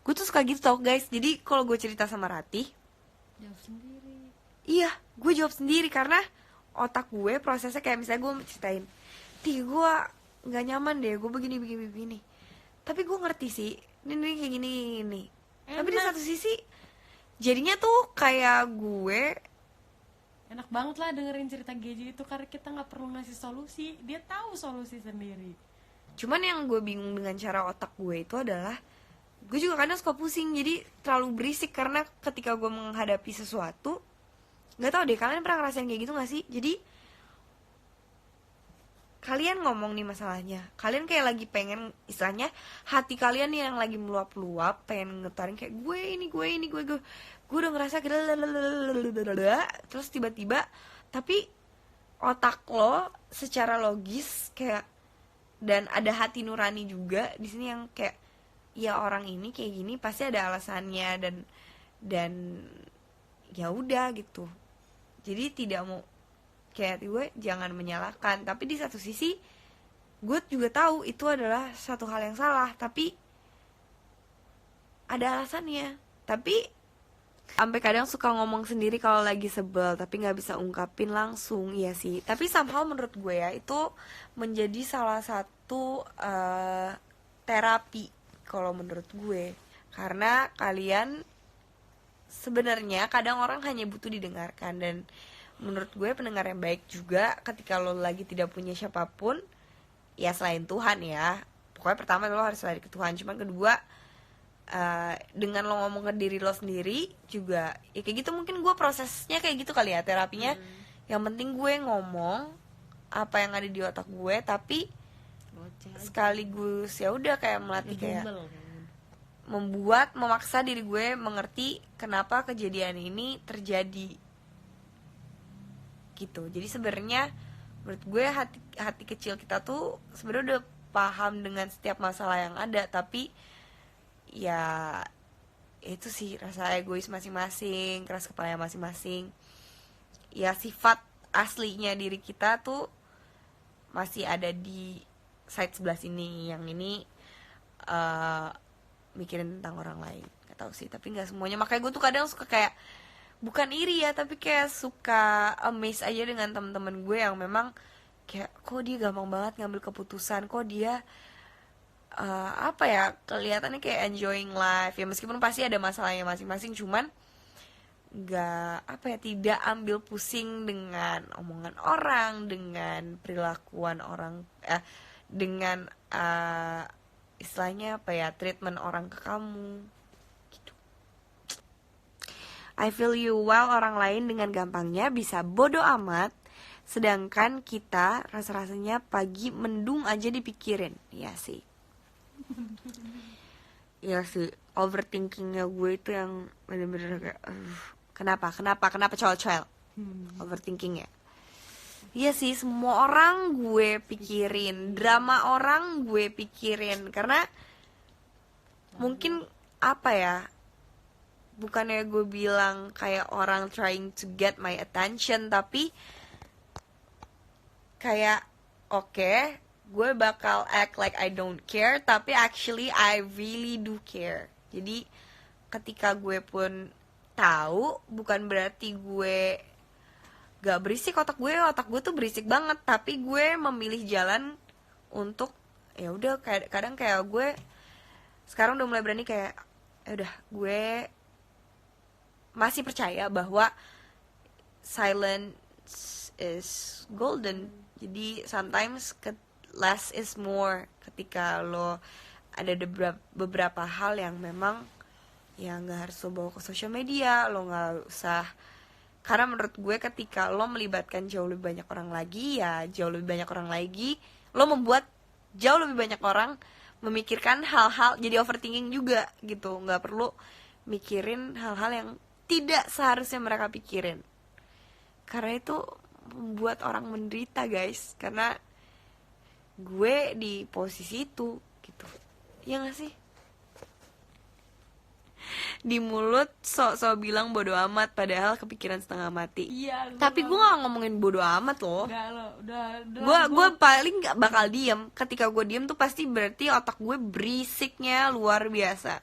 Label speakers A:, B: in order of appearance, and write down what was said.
A: Gue tuh suka gitu tau guys. Jadi kalau gue cerita sama Ratih,
B: jawab sendiri.
A: iya, gue jawab sendiri karena otak gue prosesnya kayak misalnya gue ceritain, gue nggak nyaman deh, gue begini begini begini. Tapi gue ngerti sih, ini kayak gini ini. Tapi di satu sisi jadinya tuh kayak gue
B: Enak banget lah dengerin cerita Geji itu karena kita nggak perlu ngasih solusi, dia tahu solusi sendiri.
A: cuman yang gue bingung dengan cara otak gue itu adalah gue juga kadang suka pusing, jadi terlalu berisik karena ketika gue menghadapi sesuatu, nggak tahu deh kalian pernah ngerasain kayak gitu nggak sih? Jadi kalian ngomong nih masalahnya, kalian kayak lagi pengen, istilahnya hati kalian nih yang lagi meluap-luap pengen ngetarin kayak gue udah ngerasa gitu, terus tiba-tiba tapi otak lo secara logis kayak, dan ada hati nurani juga di sini yang kayak, ya orang ini kayak gini pasti ada alasannya, dan ya udah gitu. Jadi tidak mau kayak gue jangan menyalahkan, tapi di satu sisi gue juga tahu itu adalah satu hal yang salah, tapi ada alasannya. Tapi sampai kadang suka ngomong sendiri kalau lagi sebel tapi nggak bisa ungkapin langsung, iya sih. Tapi somehow menurut gue ya itu menjadi salah satu terapi kalau menurut gue, karena kalian sebenarnya kadang orang hanya butuh didengarkan. Dan menurut gue pendengar yang baik juga ketika lo lagi tidak punya siapapun ya selain Tuhan ya, pokoknya pertama lo harus lari ke Tuhan, cuman kedua dengan lo ngomong ke diri lo sendiri juga ya kayak gitu. Mungkin gue prosesnya kayak gitu kali ya terapinya. Yang penting gue ngomong apa yang ada di otak gue, tapi sekaligus ya udah kayak melatih, kayak memaksa diri gue mengerti kenapa kejadian ini terjadi gitu. Jadi sebenarnya menurut gue hati kecil kita tuh sebenarnya udah paham dengan setiap masalah yang ada, tapi ya itu sih rasa egois masing-masing, keras kepala masing-masing. Ya sifat aslinya diri kita tuh masih ada di side sebelah sini, yang ini mikirin tentang orang lain. Gak tau sih, tapi gak semuanya. Makanya gue tuh kadang suka kayak, bukan iri ya, tapi kayak suka amazed aja dengan teman-teman gue yang memang kayak, kok dia gampang banget ngambil keputusan, kok dia apa ya, kelihatannya kayak enjoying life ya, meskipun pasti ada masalahnya masing-masing, cuman nggak apa ya, tidak ambil pusing dengan omongan orang, dengan perilakuan orang, dengan istilahnya apa ya, treatment orang ke kamu gitu. I feel you, while orang lain dengan gampangnya bisa bodo amat, sedangkan kita rasa-rasanya pagi mendung aja dipikirin. Ya sih. Iya sih, overthinkingnya gue itu yang bener-bener kayak kenapa cowok-cowok overthinkingnya. Iya sih, semua orang gue pikirin, drama orang gue pikirin, karena mungkin apa ya, bukannya gue bilang kayak orang trying to get my attention, tapi kayak oke, gue bakal act like I don't care, tapi actually I really do care. Jadi ketika gue pun tahu, bukan berarti gue gak berisik. Otak gue tuh berisik banget, tapi gue memilih jalan untuk ya udah, kadang kayak gue sekarang udah mulai berani kayak ya udah, gue masih percaya bahwa silence is golden. Jadi sometimes less is more ketika lo ada beberapa hal yang memang ya nggak harus lo bawa ke sosial media, lo nggak usah, karena menurut gue ketika lo melibatkan jauh lebih banyak orang lagi, ya jauh lebih banyak orang lagi, lo membuat jauh lebih banyak orang memikirkan hal-hal, jadi overthinking juga gitu. Nggak perlu mikirin hal-hal yang tidak seharusnya mereka pikirin, karena itu membuat orang menderita guys. Karena gue di posisi itu gitu, ya gak sih? Di mulut sok-sok bilang bodo amat, padahal kepikiran setengah mati.
B: Iya,
A: tapi gue gak ngomongin bodo amat loh.
B: Enggak lo,
A: Gue paling gak bakal diem. Ketika gue diem tuh pasti berarti otak gue berisiknya luar biasa.